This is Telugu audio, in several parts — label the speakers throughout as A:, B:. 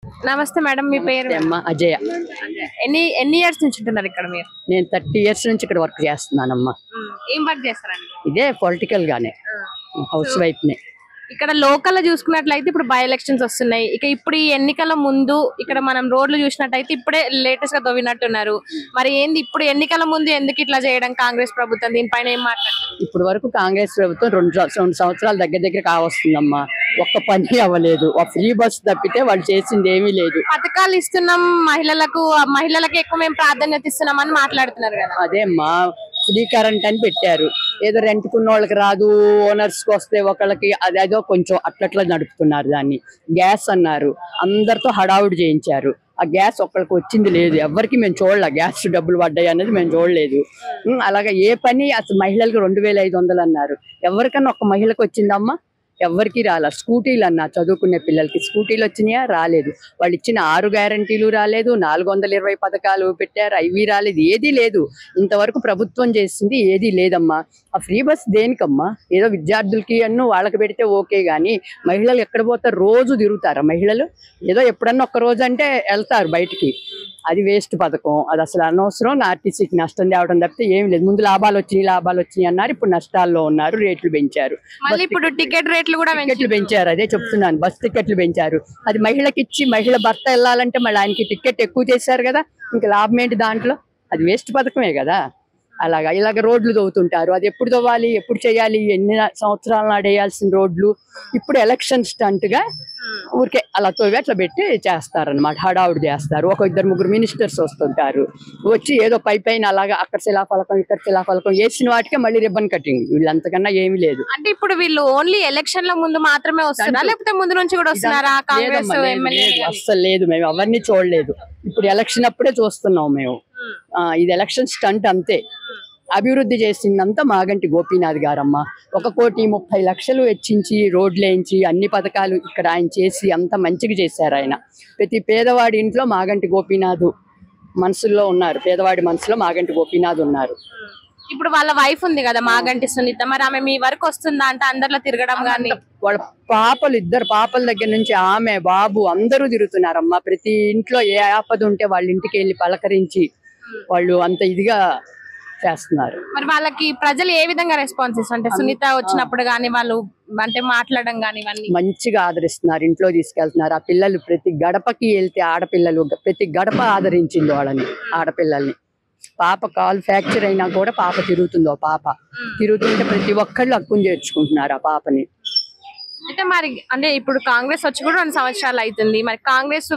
A: నమస్తే మేడం, మీ పేరు?
B: అమ్మా అజయ.
A: ఎన్ని ఇయర్స్ నుంచి ఉంటున్నారు ఇక్కడ మీరు?
B: నేను 30 years నుంచి ఇక్కడ వర్క్ చేస్తున్నానమ్మా.
A: ఏం వర్క్ చేస్తారండి?
B: ఇదే పొలిటికల్ గానే హౌస్ వైఫ్ నే.
A: ఇక్కడ లోకల్ చూసుకున్నట్లయితే ఇప్పుడు బై ఎలక్షన్స్ వస్తున్నాయి. ఇప్పుడు ఈ ఎన్నికల ముందు ఇక్కడ మనం రోడ్లు చూసినట్టయితే ఇప్పుడే లేటెస్ట్ గా తవ్వినట్టున్నారు. మరి ఏంది ఇప్పుడు ఎన్నికల ముందు ఎందుకు ఇట్లా చేయడం కాంగ్రెస్ ప్రభుత్వం? దీనిపైన ఏం మాట్లాడుతున్నారు?
B: ఇప్పుడు వరకు కాంగ్రెస్ ప్రభుత్వం 2 సంవత్సరాల దగ్గర కావస్తుందమ్మా. ఒక్క పని అవ్వలేదు. ఆ ఫ్రీ బస్ తప్పితే వాళ్ళు చేసింది ఏమీ లేదు.
A: పథకాలు ఇస్తున్నాం మహిళలకు ఎక్కువ మేము ప్రాధాన్యత ఇస్తున్నామని మాట్లాడుతున్నారు కదా.
B: అదే అమ్మా, ఫ్రీ కరెంట్ అని పెట్టారు. ఏదో రెంట్కున్న వాళ్ళకి రాదు, ఓనర్స్ కి వస్తే ఒకళ్ళకి అదేదో కొంచెం అట్లట్లా నడుపుతున్నారు. దాన్ని గ్యాస్ అన్నారు, అందరితో హడావుడి చేయించారు. ఆ గ్యాస్ ఒక్కరికి వచ్చింది లేదు, ఎవరికి మేము చూడలే. గ్యాస్ డబ్బులు పడ్డాయి అనేది మేము చూడలేదు. అలాగే ఏ పని అసలు మహిళలకు 2500 అన్నారు. ఎవరికన్నా ఒక్క మహిళకు వచ్చిందమ్మా? ఎవరికి రాలా. స్కూటీలు అన్నా చదువుకునే పిల్లలకి స్కూటీలు వచ్చినాయా? రాలేదు. వాళ్ళు ఇచ్చిన 6 గ్యారంటీలు రాలేదు. 420 పథకాలు పెట్టారు, అవి రాలేదు. ఏదీ లేదు. ఇంతవరకు ప్రభుత్వం చేసింది ఏదీ లేదమ్మా. ఆ ఫ్రీ బస్ దేనికమ్మా? ఏదో విద్యార్థులకి వాళ్ళకి పెడితే ఓకే, గానీ మహిళలు ఎక్కడ పోతారు? రోజు తిరుగుతారా మహిళలు? ఏదో ఎప్పుడన్నా ఒక్క రోజు అంటే వెళ్తారు బయటికి. అది వేస్ట్ పథకం. అది అసలు అనవసరం. ఆర్టీసీకి నష్టం తేవడం తప్పితే ఏం లేదు. ముందు లాభాలు వచ్చినాయి అన్నారు, ఇప్పుడు నష్టాల్లో ఉన్నారు. రేట్లు పెంచారు.
A: ఇప్పుడు టికెట్ రేట్లు కూడా
B: పెంచారు. అదే చెప్తున్నాను, బస్ టికెట్లు పెంచారు. అది మహిళకి ఇచ్చి మహిళ భర్త వెళ్ళాలంటే మళ్ళీ ఆయనకి టికెట్ ఎక్కువ చేశారు కదా. ఇంకా లాభం ఏంటి దాంట్లో? అది వేస్ట్ పథకమే కదా. ఇలాగ రోడ్లు తవ్వుతుంటారు. అది ఎప్పుడు తవ్వాలి, ఎప్పుడు చేయాలి? ఎన్ని సంవత్సరాల నాడు వేయాల్సిన రోడ్లు ఇప్పుడు ఎలక్షన్ స్టంట్ గా ఊరికే అలా తవ్వి అట్లా పెట్టి చేస్తారనమాట. హడావుడి చేస్తారు. 1-2-3 మినిస్టర్స్ వస్తుంటారు. వచ్చి ఏదో పైన అలాగా అక్కడ శిలాఫలకం ఇక్కడ శిలాఫలకం వేసిన వాటికే మళ్ళీ రిబ్బన్ కటింగ్. వీళ్ళంతకన్నా ఏమీ లేదు.
A: అంటే ఇప్పుడు వీళ్ళు ఓన్లీ ఎలక్షన్ ల ముందు మాత్రమే వస్తున్నారా, లేకపోతే ముందు నుంచి కూడా వస్తున్నారా? కాంగ్రెస్
B: అస్సలు లేదు. మేము అవన్నీ చూడలేదు. ఇప్పుడు ఎలక్షన్ అప్పుడే చూస్తున్నాం మేము. ఇది ఎలక్షన్ స్టంట్ అంతే. అభివృద్ధి చేసిందంతా మాగంటి గోపీనాథ్ గారమ్మ. 1,30,00,000 వెచ్చించి రోడ్లు వేయించి అన్ని పథకాలు ఇక్కడ ఆయన చేసి అంత మంచిగా చేశారు ఆయన. ప్రతి పేదవాడి ఇంట్లో మాగంటి గోపీనాథ్ మనసులో ఉన్నారు. పేదవాడి మనసులో మాగంటి గోపీనాథ్ ఉన్నారు.
A: ఇప్పుడు వాళ్ళ వైఫ్ ఉంది కదా మాగంటి సునీత, మరి ఆమె మీ వరకు వస్తుందా? అంటే అందరిలో తిరగడం కానీ
B: వాళ్ళ పాపలు 2 పాపల దగ్గర నుంచి ఆమె బాబు అందరూ తిరుగుతున్నారమ్మా. ప్రతి ఇంట్లో ఏ ఆపద ఉంటే వాళ్ళ ఇంటికి వెళ్ళి పలకరించి వాళ్ళు అంత ఇదిగా చేస్తున్నారు.
A: మరి వాళ్ళకి ప్రజలు ఏ విధంగా రెస్పాన్స్ ఇస్తారు? అంటే సునీత వచ్చినప్పుడు గానీ వాళ్ళు అంటే మాట్లాడడం గానీ ఇవన్నీ
B: మంచిగా ఆదరిస్తున్నారు. ఇంట్లో తీసుకెళ్తున్నారు. ఆ పిల్లలు ప్రతి గడపకి వెళ్తే ఆడపిల్లలు ప్రతి గడప ఆదరించింది వాళ్ళని, ఆడపిల్లల్ని. పాప కాల్ ఫ్రాక్చర్ అయినా కూడా పాప తిరుగుతుందో, పాప తిరుగుతుంటే ప్రతి ఒక్కళ్ళు హక్కును చేర్చుకుంటున్నారు ఆ పాపని.
A: అయితే మరి అంటే ఇప్పుడు కాంగ్రెస్ వచ్చి కూడా 2 సంవత్సరాలు అవుతుంది. మరి కాంగ్రెస్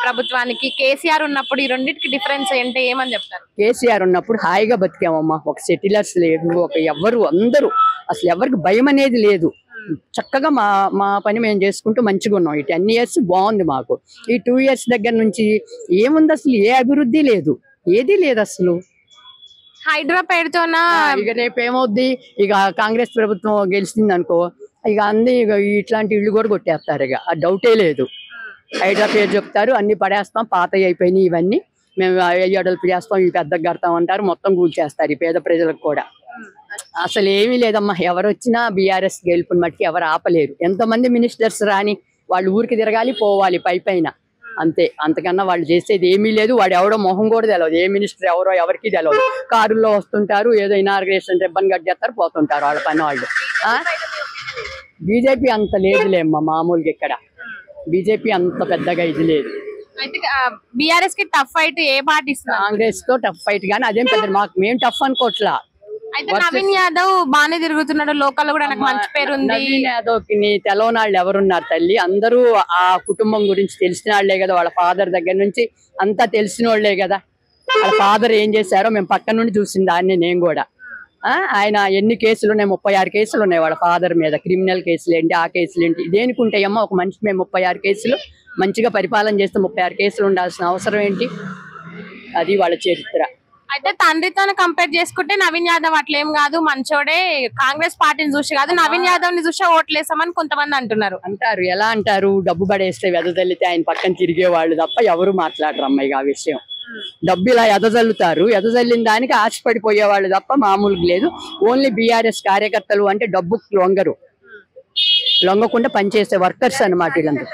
A: ప్రభుత్వానికి కేసీఆర్ ఉన్నప్పుడు ఈ రెండింటికి డిఫరెన్స్ ఏంటి, ఏమని చెప్తారు?
B: కేసీఆర్ ఉన్నప్పుడు హాయిగా బతికామమ్మా. ఒక సెటిలర్స్ లేదు, ఎవరు అందరూ అసలు ఎవరికి భయం అనేది లేదు. చక్కగా మా పని మేము చేసుకుంటూ మంచిగా ఉన్నాం. ఈ 10 years బాగుంది మాకు. ఈ 2 years దగ్గర నుంచి ఏముంది? అసలు ఏ అభివృద్ధి లేదు, ఏదీ లేదు అసలు.
A: హైడ్రా పేరుతోనా
B: ఇక రేపు ఏమవుద్ది? ఇక కాంగ్రెస్ ప్రభుత్వం గెలిచింది అనుకో, ఇక అన్ని ఇట్లాంటి ఇళ్ళు కూడా కొట్టేస్తారు. ఇక ఆ డౌటే లేదు. హైడ్రా పేరు చెప్తారు, అన్ని పడేస్తాం, పాతవి అయిపోయినాయి, ఇవన్నీ మేము అయ్యడల్పు చేస్తాం, ఇవి పెద్దగా కడతాం అంటారు. మొత్తం కూల్చేస్తారు ఈ పేద ప్రజలకు కూడా. అసలు ఏమీ లేదమ్మా. ఎవరు వచ్చినా బీఆర్ఎస్ గెలుపుని మట్టుకి ఎవరు ఆపలేరు. ఎంతమంది మినిస్టర్స్ రాని వాళ్ళు ఊరికి తిరగాలి, పోవాలి పైన అంతే. అంతకన్నా వాళ్ళు చేసేది ఏమీ లేదు. వాడు ఎవడో మొహం కూడా తెలియదు. ఏ మినిస్టర్ ఎవరో ఎవరికి తెలియదు. కారుల్లో వస్తుంటారు, ఏదో ఇనాగ్రేషన్ రిబ్బన్ కట్ చేస్తారు, పోతుంటారు వాళ్ళ పని వాళ్ళు. బీజేపీ అంత లేదులేమ్మా. మామూలుగా ఇక్కడ బీజేపీ అంత పెద్దగా ఇది లేదు.
A: బీఆర్ఎస్ కి టఫ్ ఫైట్ ఏ పార్టీ ఇస్తారు?
B: కాంగ్రెస్ తో టఫ్ ఫైట్ గానీ అదేం పెద్ద మేము టఫ్ అనుకోవట్లా.
A: అయితే నవీన్ యాదవ్ బానే తిరుగుతున్నాడు. లోకల్ కూడా నాకు మంచి పేరు ఉంది.
B: నవీన్ యాదవ్ కి తెలవని వాళ్ళు ఎవరున్నారు తల్లి? అందరూ ఆ కుటుంబం గురించి తెలిసిన వాళ్లే కదా. వాళ్ళ ఫాదర్ దగ్గర నుంచి అంతా తెలిసిన వాళ్లే కదా. వాళ్ళ ఫాదర్ ఏం చేశారో మేము పక్క నుండి చూసిన దాన్ని నేను కూడా. ఆయన ఎన్ని కేసులు ఉన్నాయి? 36 కేసులు ఉన్నాయి వాళ్ళ ఫాదర్ మీద. క్రిమినల్ కేసులు ఏంటి, ఆ కేసులు ఏంటి, దేనికి ఉంటాయమ్మా? ఒక మనిషి మేము 36 కేసులు మంచిగా పరిపాలన చేస్తే 36 కేసులు ఉండాల్సిన అవసరం ఏంటి? అది వాళ్ళ చరిత్ర.
A: అయితే తండ్రితో కంపేర్ చేసుకుంటే నవీన్ యాదవ్ అట్లేం కాదు, మంచోడే. కాంగ్రెస్ పార్టీని చూసి కాదు, నవీన్ యాదవ్ ని చూసి ఓట్లేసామని కొంతమంది అంటున్నారు.
B: అంటారు. ఎలా అంటారు? డబ్బు పడేస్తే వెదజల్లితే ఆయన పక్కన తిరిగేవాళ్ళు తప్ప ఎవరు మాట్లాడరు అమ్మాయి ఆ విషయం. డబ్బు ఇలా ఎదజల్లుతారు. ఎదజల్లిన దానికి ఆశపడిపోయేవాళ్ళు తప్ప మామూలుగా లేదు. ఓన్లీ బీఆర్ఎస్ కార్యకర్తలు అంటే డబ్బుకు లొంగరు. లొంగకుండా పనిచేసే వర్కర్స్ అన్నమాట వీళ్ళందరూ.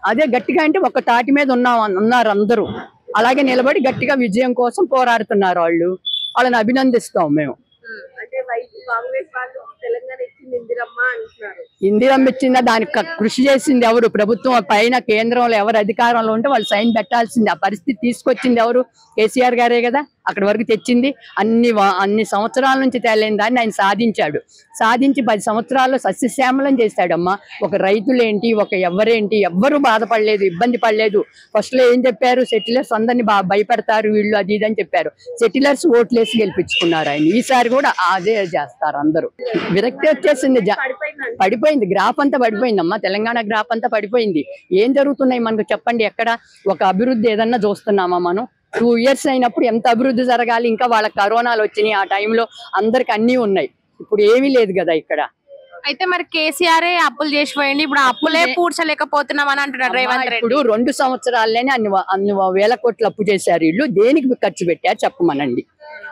B: అదే గట్టిగా అంటే ఒక తాటి మీద ఉన్నారు అందరూ. అలాగే నిలబడి గట్టిగా విజయం కోసం పోరాడుతున్నారు వాళ్ళు. వాళ్ళని అభినందిస్తాం మేము.
A: అంటే కాంగ్రెస్ వాళ్ళు తెలంగాణ ఇచ్చింది ఇందిరమ్మ అంటున్నారు.
B: ఇందిరమ్మ ఇచ్చిందా? దానికి కృషి చేసింది ఎవరు? ప్రభుత్వం పైన కేంద్రంలో ఎవరు అధికారంలో ఉంటే వాళ్ళు సైన్ పెట్టాల్సింది. ఆ పరిస్థితి తీసుకొచ్చింది ఎవరు? కేసీఆర్ గారే కదా అక్కడి వరకు తెచ్చింది. అన్ని సంవత్సరాల నుంచి తేలేని దాన్ని ఆయన సాధించి 10 సంవత్సరాల్లో సస్యశ్యామలం చేశాడమ్మా. ఒక రైతులేంటి, ఒక ఎవ్వరు బాధపడలేదు, ఇబ్బంది పడలేదు. ఫస్ట్ లో ఏం చెప్పారు? సెటిలర్స్ అందరినీ భయపెడతారు వీళ్ళు, అది ఇది అని చెప్పారు. సెటిలర్స్ ఓట్లేసి గెలిపించుకున్నారు ఆయన. ఈసారి కూడా అదే చేస్తారు అందరూ. విరక్తి వచ్చేసింది, పడిపోయింది, గ్రాఫ్ అంతా పడిపోయిందమ్మా. తెలంగాణ గ్రాఫ్ అంతా పడిపోయింది. ఏం జరుగుతున్నాయి మనకు చెప్పండి? ఎక్కడ ఒక అభివృద్ధి ఏదన్నా చూస్తున్నామా మనం? 2 years అయినప్పుడు ఎంత అభివృద్ధి జరగాలి? ఇంకా వాళ్ళ కరోనాలు వచ్చినాయి, ఆ టైంలో అందరికి అన్ని ఉన్నాయి. ఇప్పుడు ఏమీ లేదు కదా ఇక్కడ.
A: అయితే మరి కేసీఆర్ అప్పులు చేసిపోయింది, ఇప్పుడు ఆ అప్పులే పూడ్చలేకపోతున్నాం అని అంటున్నారు రేవంత్ రెడ్డి.
B: ఇప్పుడు 2 సంవత్సరాల్లోనే అన్ని వేల కోట్లు అప్పు చేశారు వీళ్ళు. దేనికి ఖర్చు పెట్టారు చెప్పమనండి?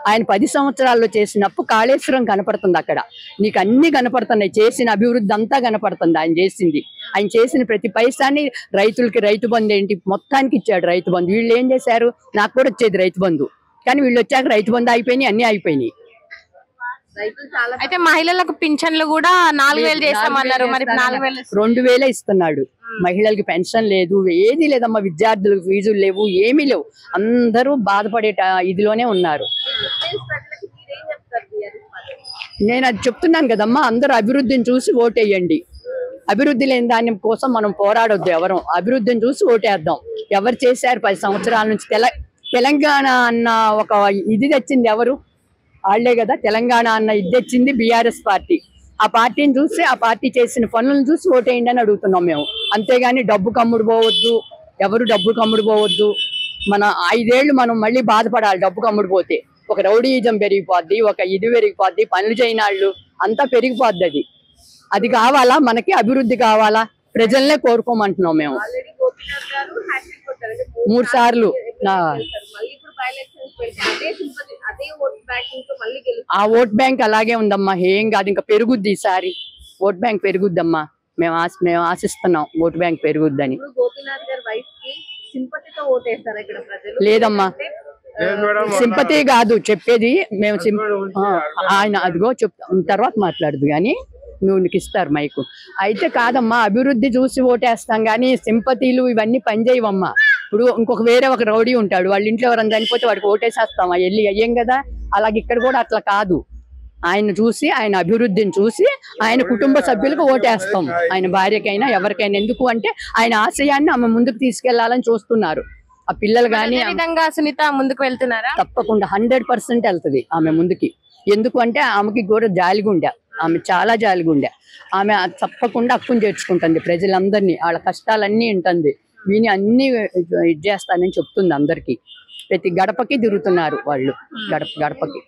B: ఆయన 10 సంవత్సరాల్లో చేసినప్పుడు కాళేశ్వరం కనపడుతుంది అక్కడ. నీకు అన్ని కనపడుతున్నాయి, చేసిన అభివృద్ధి అంతా కనపడుతుంది. ఆయన చేసిన ప్రతి పైసాని రైతులకి రైతు బంధు ఏంటి మొత్తానికి ఇచ్చాడు. రైతు బంధు వీళ్ళు ఏం చేశారు? నాకు కూడా వచ్చేది రైతు బంధు, కానీ వీళ్ళు వచ్చాక రైతు బంధు అయిపోయినాయి, అన్ని అయిపోయినాయి.
A: అయితే మహిళలకు పింఛన్లు కూడా 4000 చేస్తామన్నారు. మరి 4000
B: 2000 ఇస్తున్నాడు. మహిళలకి పెన్షన్ లేదు, ఏది లేదమ్మా. విద్యార్థులకు ఫీజులు లేవు, ఏమీ లేవు. అందరూ బాధపడే ఇదిలోనే ఉన్నారు. నేను అది చెప్తున్నాను కదమ్మా, అందరూ అభివృద్ధిని చూసి ఓటేయండి. అభివృద్ధి లేని దాని కోసం మనం పోరాడొద్దు. ఎవరు అభివృద్ధిని చూసి ఓటేద్దాం. ఎవరు చేశారు 10 సంవత్సరాల నుంచి? తెలంగాణ అన్న ఒక ఇది తెచ్చింది ఎవరు? వాళ్లే కదా. తెలంగాణ అన్న ఇది తెచ్చింది బీఆర్ఎస్ పార్టీ. ఆ పార్టీని చూసి, ఆ పార్టీ చేసిన పనులను చూసి ఓటేయండి అని అడుగుతున్నాం మేము. అంతేగాని డబ్బు కమ్ముడు పోవద్దు, ఎవరు డబ్బు కమ్ముడు పోవద్దు. మన 5 ఏళ్ళు మనం మళ్ళీ బాధపడాలి డబ్బు కమ్ముడు పోతే. ఒక రౌడీయిజం పెరిగిపోద్ది, ఒక ఇది పెరిగిపోద్ది, పనులు చేయనాళ్ళు అంతా పెరిగిపోద్ది. అది కావాలా మనకి? అభివృద్ధి కావాలా? ప్రజల్నే కోరుకోమంటున్నాం మేము. 3 సార్లు ఆ ఓట్ బ్యాంక్ అలాగే ఉందమ్మా. ఏం కాదు, ఇంకా పెరుగుద్ది. ఈసారి ఓట్ బ్యాంక్ పెరుగుద్దమ్మా. మేము ఆశిస్తున్నాం ఓట్ బ్యాంక్ పెరుగుద్దని. లేదమ్మా, సింపతి కాదు చెప్పేది మేము. ఆయన అదిగో తర్వాత మాట్లాడదు కానీ నువ్వు ఇస్తారు మైకు. అయితే కాదమ్మా, అభివృద్ధి చూసి ఓటేస్తాం కానీ సింపతీలు ఇవన్నీ పనిచేయవమ్మా. ఇప్పుడు వేరే ఒక రౌడీ ఉంటాడు, వాళ్ళ ఇంట్లో ఎవరైనా చనిపోతే వాడికి ఓటేసేస్తామా వెళ్ళి? అయ్యేం కదా. అలాగే ఇక్కడ కూడా అట్లా కాదు. ఆయన చూసి, ఆయన అభివృద్ధిని చూసి ఆయన కుటుంబ సభ్యులకు ఓటేస్తాం. ఆయన భార్యకైనా ఎవరికైనా. ఎందుకు అంటే ఆయన ఆశయాన్ని ఆమె ముందుకు తీసుకెళ్లాలని చూస్తున్నారు. ఆ పిల్లలు కానీ
A: సునీత ముందుకు వెళ్తున్నారా?
B: తప్పకుండా 100% వెళ్తుంది ఆమె ముందుకి. ఎందుకు అంటే ఆమెకి కూడా జాలిగుండె, ఆమె చాలా జాలిగుండె. ఆమె తప్పకుండా హక్కును చేర్చుకుంటుంది ప్రజలందరినీ. వాళ్ళ కష్టాలన్నీ ఉంటుంది, విని అన్ని ఇది చేస్తానని చెప్తుంది అందరికి. ప్రతి గడపకి తిరుగుతున్నారు వాళ్ళు, గడపకి.